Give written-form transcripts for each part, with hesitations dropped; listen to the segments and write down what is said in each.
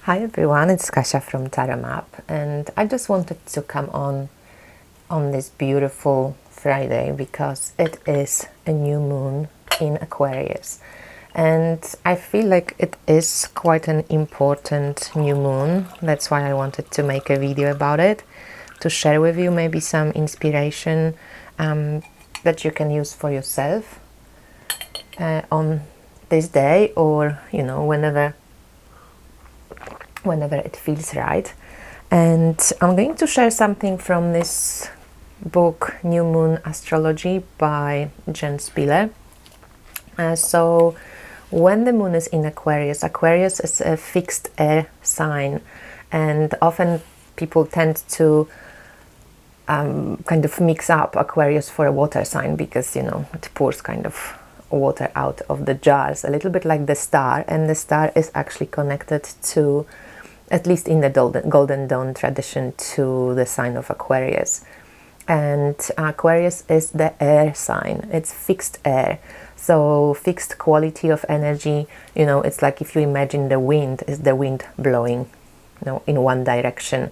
Hi everyone, it's Kasia from Tarot Map, and I just wanted to come on this beautiful Friday because it is a new moon in Aquarius, and I feel like it is quite an important new moon. That's why I wanted to make a video about it, to share with you maybe some inspiration that you can use for yourself on this day, or whenever it feels right. And I'm going to share something from this book, New Moon Astrology by Jen Spiller. So when the moon is in Aquarius, Aquarius is a fixed air sign, and often people tend to kind of mix up Aquarius for a water sign because, it pours kind of water out of the jars, a little bit like the star, and the star is actually connected to, at least in the Golden Dawn tradition, to the sign of Aquarius. And Aquarius is the air sign. It's fixed air, so fixed quality of energy. It's like if you imagine the wind is the wind blowing, in one direction.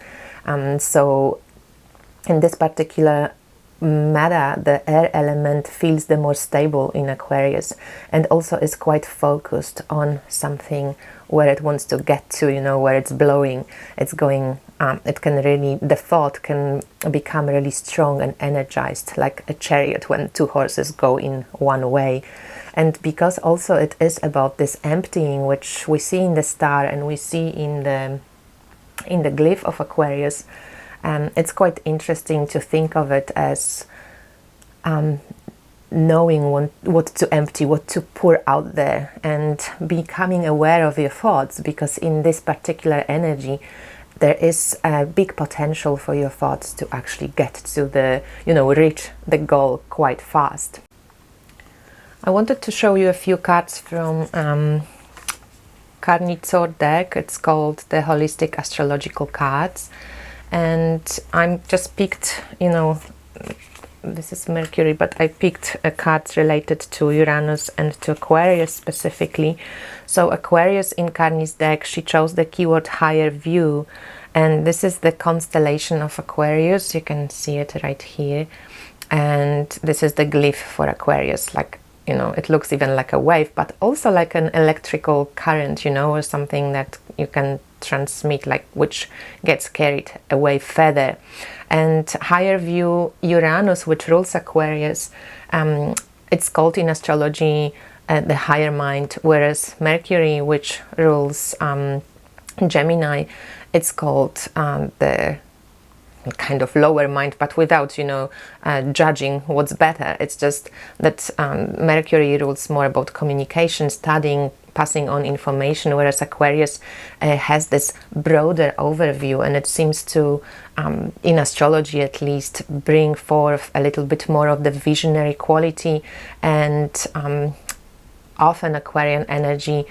So in this particular matter, the air element feels the more stable in Aquarius, and also is quite focused on something where it wants to get to, where it's blowing, it's going, the thought can become really strong and energized, like a chariot when two horses go in one way. And because also it is about this emptying, which we see in the star and we see in the glyph of Aquarius, it's quite interesting to think of it as knowing what to empty, what to pour out there, and becoming aware of your thoughts, because in this particular energy there is a big potential for your thoughts to actually get to reach the goal quite fast. I wanted to show you a few cards from Carmen Sorrenti deck. It's called the Holistic Astrological Cards, and I'm just picked, this is Mercury, but I picked cards related to Uranus and to Aquarius specifically. So Aquarius in Carmen's deck, she chose the keyword higher view, and this is the constellation of Aquarius. You can see it right here, and this is the glyph for Aquarius. Like, it looks even like a wave, but also like an electrical current, or something that you can transmit, like, which gets carried away further. And higher view Uranus, which rules Aquarius, it's called in astrology the higher mind, whereas Mercury, which rules Gemini, it's called the kind of lower mind, but without judging what's better. It's just that Mercury rules more about communication, studying, passing on information, whereas Aquarius has this broader overview, and it seems to, in astrology at least, bring forth a little bit more of the visionary quality. And often Aquarian energy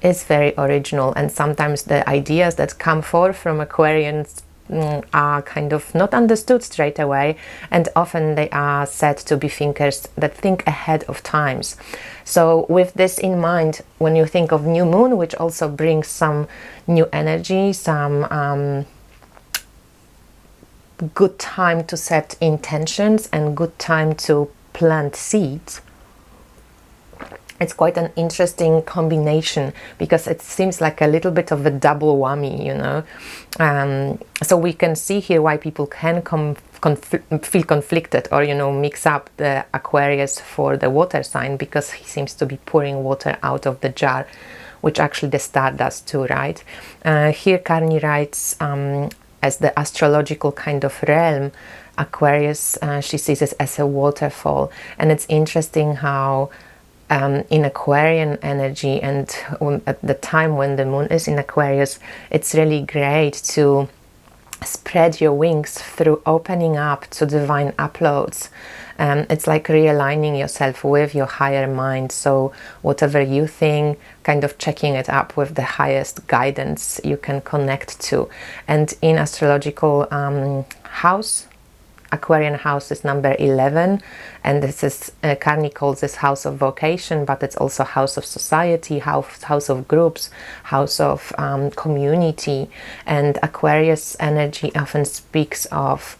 is very original, and sometimes the ideas that come forth from Aquarians are kind of not understood straight away, and often they are said to be thinkers that think ahead of times. So with this in mind, when you think of new moon, which also brings some new energy, some good time to set intentions and good time to plant seeds, it's quite an interesting combination, because it seems like a little bit of a double whammy, so we can see here why people can feel conflicted, or mix up the Aquarius for the water sign, because he seems to be pouring water out of the jar, which actually the star does too, right? Here Carney writes, as the astrological kind of realm, Aquarius, she sees it as a waterfall. And it's interesting how in Aquarian energy, and at the time when the moon is in Aquarius, it's really great to spread your wings through opening up to divine uploads. It's like realigning yourself with your higher mind, so whatever you think, kind of checking it up with the highest guidance you can connect to. And in astrological house, Aquarian house is number 11, and this is Carney calls this house of vocation, but it's also house of society, house of groups, house of community. And Aquarius energy often speaks of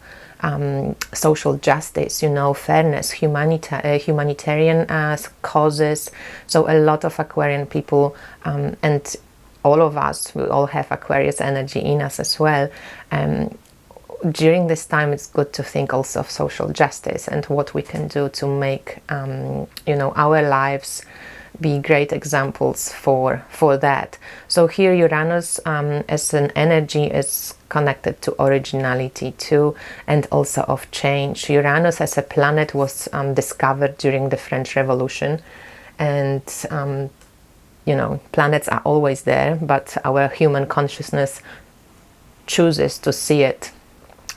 social justice, you know, fairness, humanitarian causes. So a lot of Aquarian people and all of us, we all have Aquarius energy in us as well. During this time, it's good to think also of social justice and what we can do to make, you know, our lives be great examples for that. So here Uranus as an energy is connected to originality too, and also of change. Uranus as a planet was discovered during the French Revolution, and you know, planets are always there, but our human consciousness chooses to see it,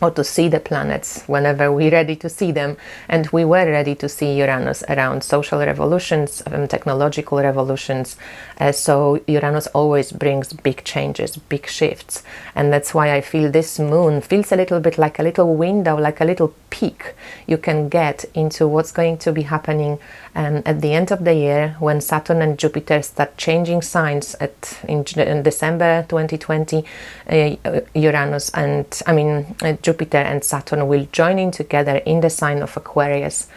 or to see the planets whenever we're ready to see them. And we were ready to see Uranus around social revolutions, technological revolutions. So Uranus always brings big changes, big shifts. And that's why I feel this moon feels a little bit like a little window, like a little peek you can get into what's going to be happening at the end of the year, when Saturn and Jupiter start changing signs in December 2020. Uranus and Jupiter and Saturn will join in together in the sign of Aquarius,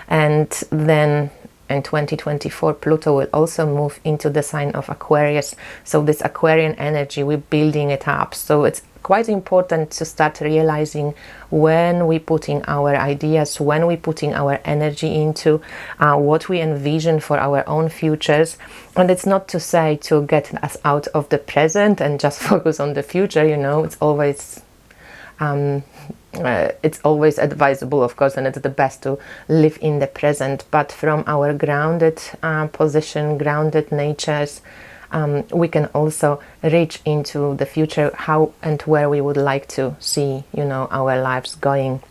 and then in 2024 Pluto will also move into the sign of Aquarius. So this Aquarian energy, we're building it up. So it's quite important to start realizing when we're putting our ideas, when we're putting our energy into what we envision for our own futures. And it's not to say to get us out of the present and just focus on the future, you know. It's always advisable, of course, and it's the best to live in the present, but from our grounded position, grounded natures, we can also reach into the future, how and where we would like to see, you know, our lives going.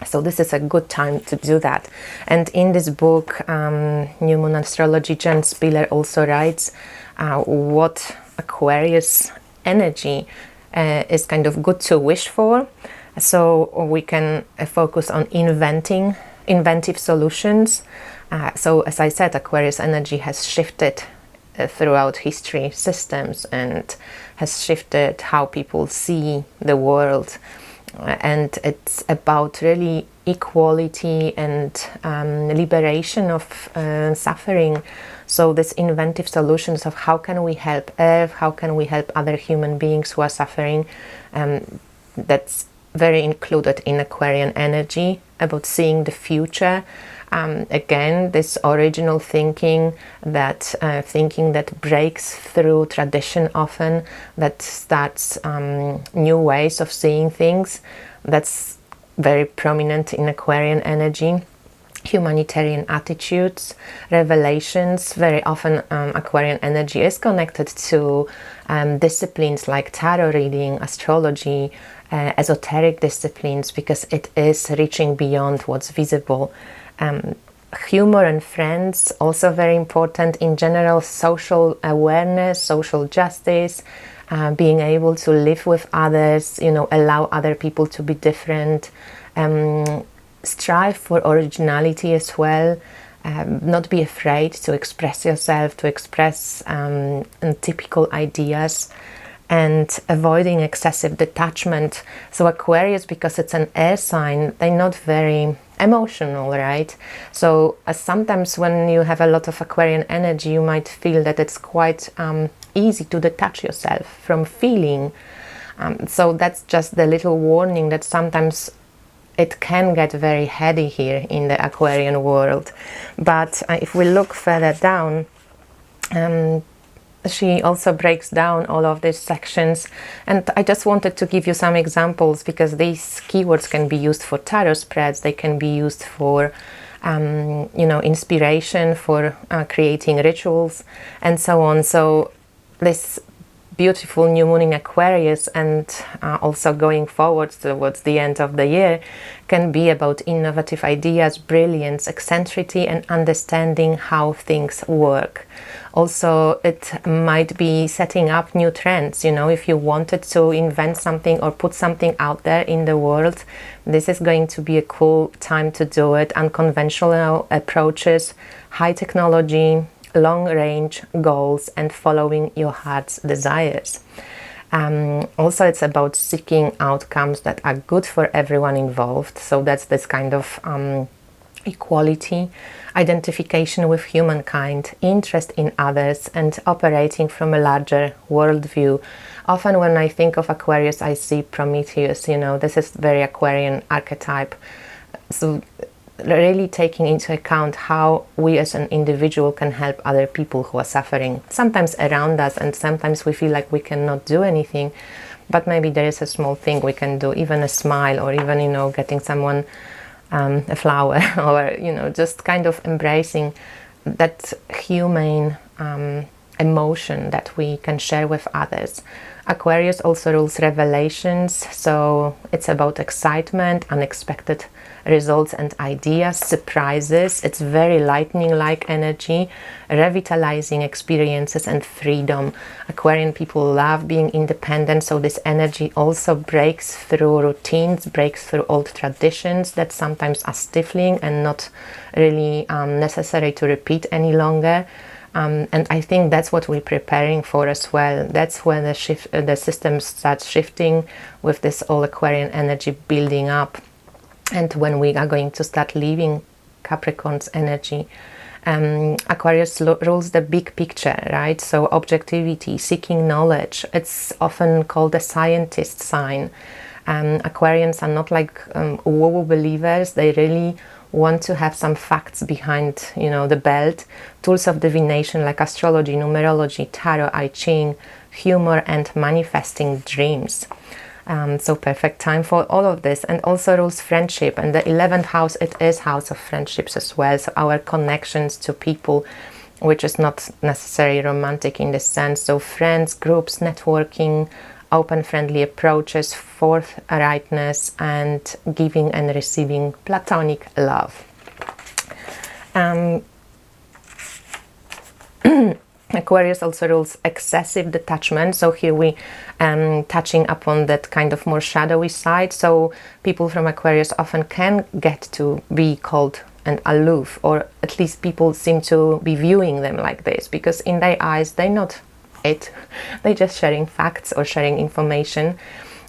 So this is a good time to do that. And in this book, New Moon Astrology, Jen Spiller also writes what Aquarius energy is kind of good to wish for. So we can focus on inventive solutions. So as I said, Aquarius energy has shifted throughout history systems and has shifted how people see the world. And it's about really equality and liberation of suffering. So this inventive solutions of how can we help Earth, how can we help other human beings who are suffering, that's very included in Aquarian energy, about seeing the future. Again, this original thinking that breaks through tradition often, that starts new ways of seeing things. That's very prominent in Aquarian energy. Humanitarian attitudes, revelations. Very often Aquarian energy is connected to disciplines like tarot reading, astrology, esoteric disciplines, because it is reaching beyond what's visible. Humor and friends, also very important. In general, social awareness, social justice, being able to live with others, you know, allow other people to be different, strive for originality as well, not be afraid to express yourself, to express typical ideas, and avoiding excessive detachment. So Aquarius, because it's an air sign, they're not very emotional, right? So sometimes when you have a lot of Aquarian energy, you might feel that it's quite easy to detach yourself from feeling. So that's just the little warning that sometimes it can get very heady here in the Aquarian world. But if we look further down, she also breaks down all of these sections, and I just wanted to give you some examples, because these keywords can be used for tarot spreads, they can be used for you know, inspiration, for creating rituals and so on. So this beautiful new moon in Aquarius, and also going forward towards the end of the year, can be about innovative ideas, brilliance, eccentricity, and understanding how things work. Also, it might be setting up new trends. You know, if you wanted to invent something or put something out there in the world, this is going to be a cool time to do it. Unconventional approaches, high technology, long-range goals, and following your heart's desires. Also, it's about seeking outcomes that are good for everyone involved. So that's this kind of equality, identification with humankind, interest in others, and operating from a larger worldview. Often when I think of Aquarius, I see Prometheus. You know, this is very Aquarian archetype. So really taking into account how we as an individual can help other people who are suffering, sometimes around us, and sometimes we feel like we cannot do anything, but maybe there is a small thing we can do, even a smile, or even, you know, getting someone a flower, or, you know, just kind of embracing that humane emotion that we can share with others. Aquarius also rules revelations, so it's about excitement, unexpected results and ideas, surprises. It's very lightning-like energy, revitalizing experiences and freedom. Aquarian people love being independent, so this energy also breaks through routines, breaks through old traditions that sometimes are stifling and not really necessary to repeat any longer. And I think that's what we're preparing for as well. That's when the system starts shifting with this all Aquarian energy building up, and when we are going to start leaving Capricorn's energy. Aquarius rules the big picture, right? So objectivity, seeking knowledge. It's often called a scientist sign. Aquarians are not like woo-woo believers. They really want to have some facts behind, you know, the belt. Tools of divination like astrology, numerology, tarot, I Ching, humor, and manifesting dreams. So perfect time for all of this. And also rules friendship, and the 11th house, it is house of friendships as well. So our connections to people, which is not necessarily romantic in this sense. So friends, groups, networking, open friendly approaches, forthrightness, and giving and receiving platonic love. Aquarius also rules excessive detachment. So here we touching upon that kind of more shadowy side. So people from Aquarius often can get to be cold and aloof, or at least people seem to be viewing them like this, because in their eyes they're not it, they're just sharing facts or sharing information.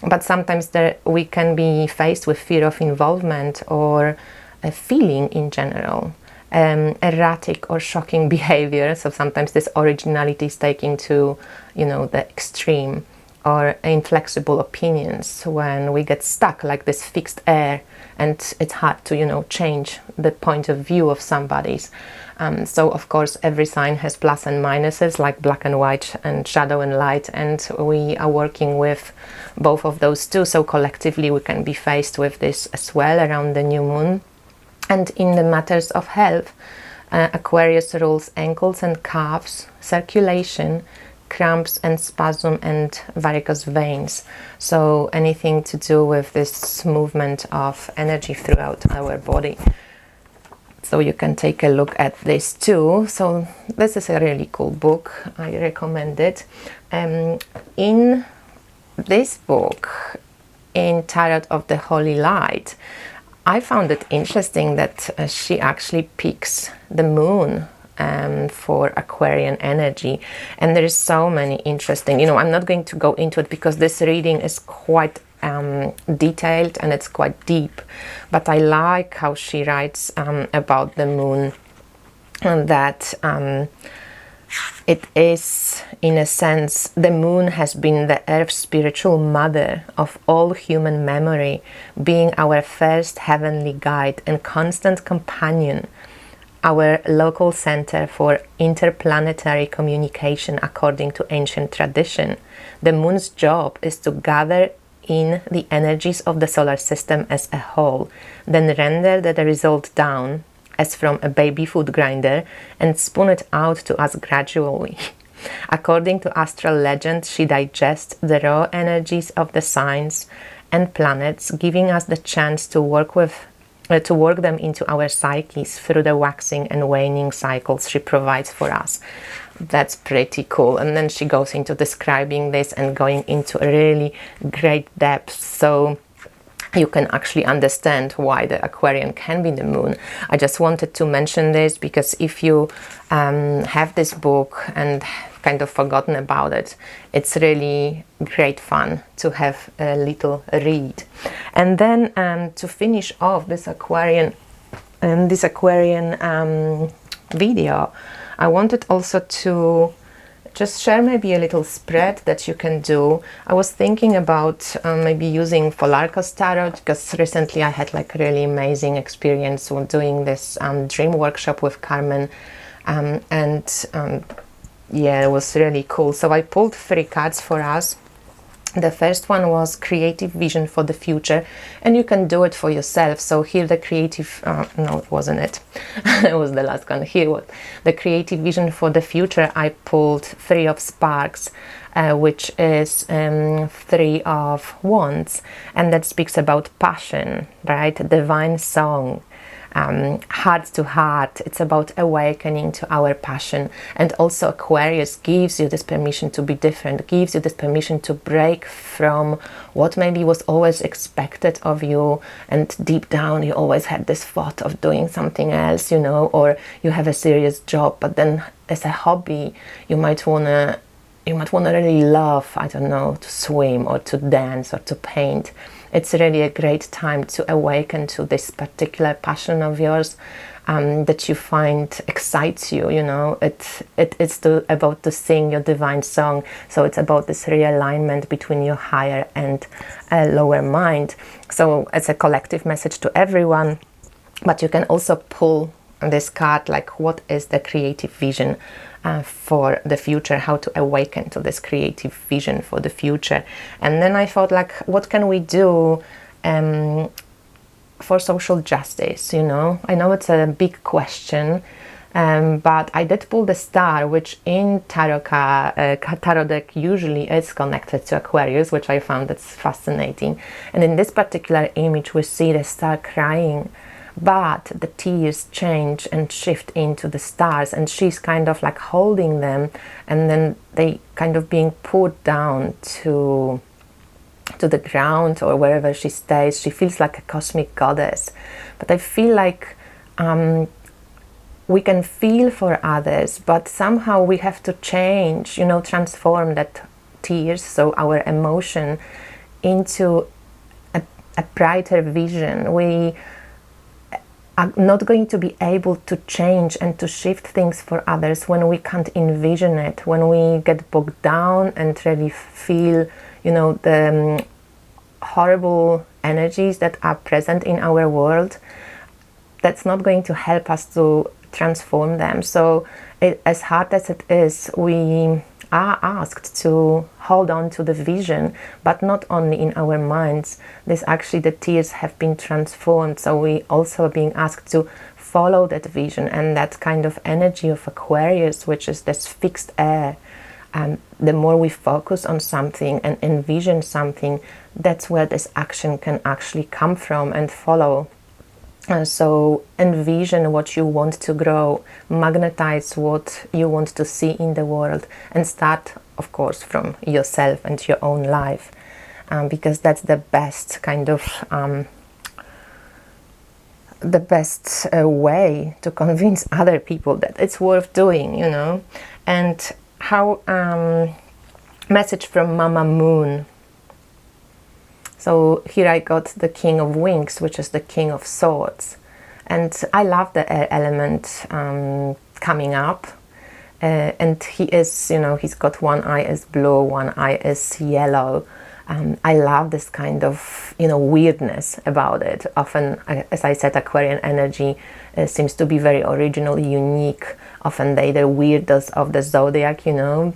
But sometimes we can be faced with fear of involvement, or a feeling in general, erratic or shocking behavior. So sometimes this originality is taken to, you know, the extreme, or inflexible opinions when we get stuck like this fixed air, and it's hard to, you know, change the point of view of somebody's. So of course every sign has plus and minuses, like black and white and shadow and light, and we are working with both of those too. So collectively we can be faced with this as well around the new moon. And in the matters of health, Aquarius rules ankles and calves, circulation, cramps and spasm, and varicose veins. So anything to do with this movement of energy throughout our body. So you can take a look at this too. So this is a really cool book. I recommend it. In this book, in Tarot of the Holy Light, I found it interesting that she actually picks the moon for Aquarian energy, and there is so many interesting, you know, I'm not going to go into it because this reading is quite detailed and it's quite deep, but I like how she writes about the moon, and that it is, in a sense, the moon has been the Earth's spiritual mother of all human memory, being our first heavenly guide and constant companion, our local center for interplanetary communication according to ancient tradition. The moon's job is to gather in the energies of the solar system as a whole, then render the result down as from a baby food grinder and spoon it out to us gradually. According to astral legend, she digests the raw energies of the signs and planets, giving us the chance to work them into our psyches through the waxing and waning cycles she provides for us. That's pretty cool. And then she goes into describing this and going into a really great depth, so you can actually understand why the Aquarian can be the moon. I just wanted to mention this because if you have this book and kind of forgotten about it, it's really great fun to have a little read. And then to finish off this Aquarian video, I wanted also to just share maybe a little spread that you can do. I was thinking about maybe using Pholarchos Tarot, because recently I had like a really amazing experience when doing this dream workshop with Carmen, yeah, it was really cool. So I pulled 3 cards for us. The first one was creative vision for the future, and you can do it for yourself. So here the creative, no, it wasn't it. It was the last one. Here was the creative vision for the future. I pulled 3 of Sparks, which is 3 of Wands, and that speaks about passion, right? Divine song. Heart to heart. It's about awakening to our passion. And also Aquarius gives you this permission to be different, gives you this permission to break from what maybe was always expected of you, and deep down you always had this thought of doing something else, you know, or you have a serious job, but then as a hobby you might wanna really love, I don't know, to swim or to dance or to paint. It's really a great time to awaken to this particular passion of yours that you find excites you, you know. It's about to sing your divine song. So it's about this realignment between your higher and lower mind. So it's a collective message to everyone. But you can also pull this card, like, what is the creative vision for the future, how to awaken to this creative vision for the future. And then I thought, like, what can we do for social justice, you know? I know it's a big question, but I did pull the Star, which in tarot deck usually is connected to Aquarius, which I found that's fascinating. And in this particular image we see the Star crying, but the tears change and shift into the stars, and she's kind of like holding them, and then they kind of being put down to the ground or wherever she stays. She feels like a cosmic goddess. But I feel like we can feel for others, but somehow we have to change, you know, transform that tears, so our emotion, into a brighter vision. We are not going to be able to change and to shift things for others when we can't envision it, when we get bogged down and really feel, you know, the horrible energies that are present in our world. That's not going to help us to transform them. So as hard as it is, we are asked to hold on to the vision, but not only in our minds. This actually, the tears have been transformed, so we also are being asked to follow that vision and that kind of energy of Aquarius, which is this fixed air. And the more we focus on something and envision something, that's where this action can actually come from and follow. So envision what you want to grow, magnetize what you want to see in the world, and start, of course, from yourself and your own life, because that's the best kind of the best way to convince other people that it's worth doing, you know. And how message from Mama Moon. So here I got the King of Wings, which is the King of Swords. And I love the air element coming up. And he is, you know, he's got one eye is blue, one eye is yellow. I love this kind of, you know, weirdness about it. Often, as I said, Aquarian energy seems to be very original, unique. Often they're the weirdos of the zodiac, you know.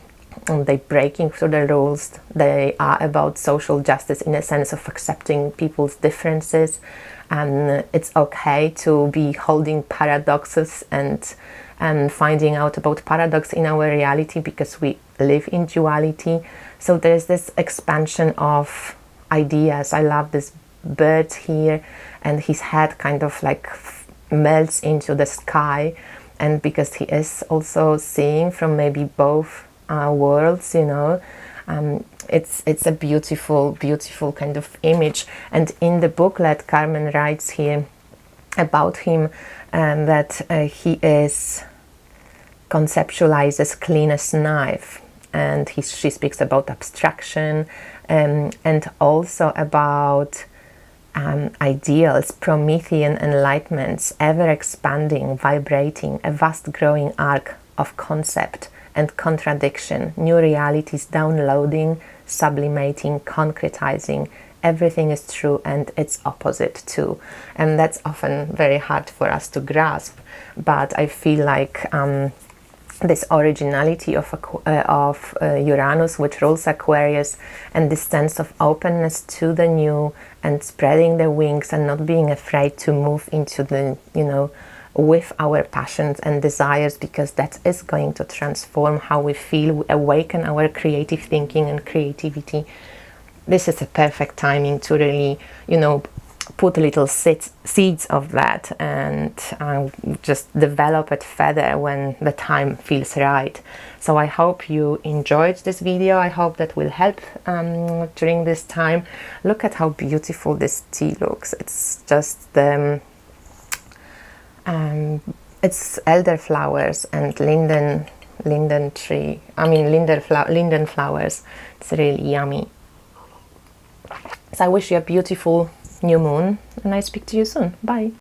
They're breaking through the rules. They are about social justice in a sense of accepting people's differences, and it's okay to be holding paradoxes and and finding out about paradox in our reality, because we live in duality. So there's this expansion of ideas. I love this bird here, and his head kind of like melts into the sky, and because he is also seeing from maybe both worlds, you know, it's a beautiful kind of image. And in the booklet, Carmen writes here about him, that he is conceptualized as clean as knife, and she speaks about abstraction, and also about ideals, Promethean enlightenments, ever expanding, vibrating, a vast growing arc of concept and contradiction, new realities downloading, sublimating, concretizing. Everything is true and its opposite too. And that's often very hard for us to grasp, but I feel like this originality of Uranus, which rules Aquarius, and this sense of openness to the new and spreading the wings and not being afraid to move into the, you know, with our passions and desires, because that is going to transform how we feel, awaken our creative thinking and creativity. This is a perfect timing to really, you know, put little seeds of that and just develop it further when the time feels right. So I hope you enjoyed this video. I hope that will help during this time. Look at how beautiful this tea looks. It's just the it's elderflowers and linden tree. I mean linden flowers. It's really yummy. So I wish you a beautiful new moon, and I speak to you soon. Bye.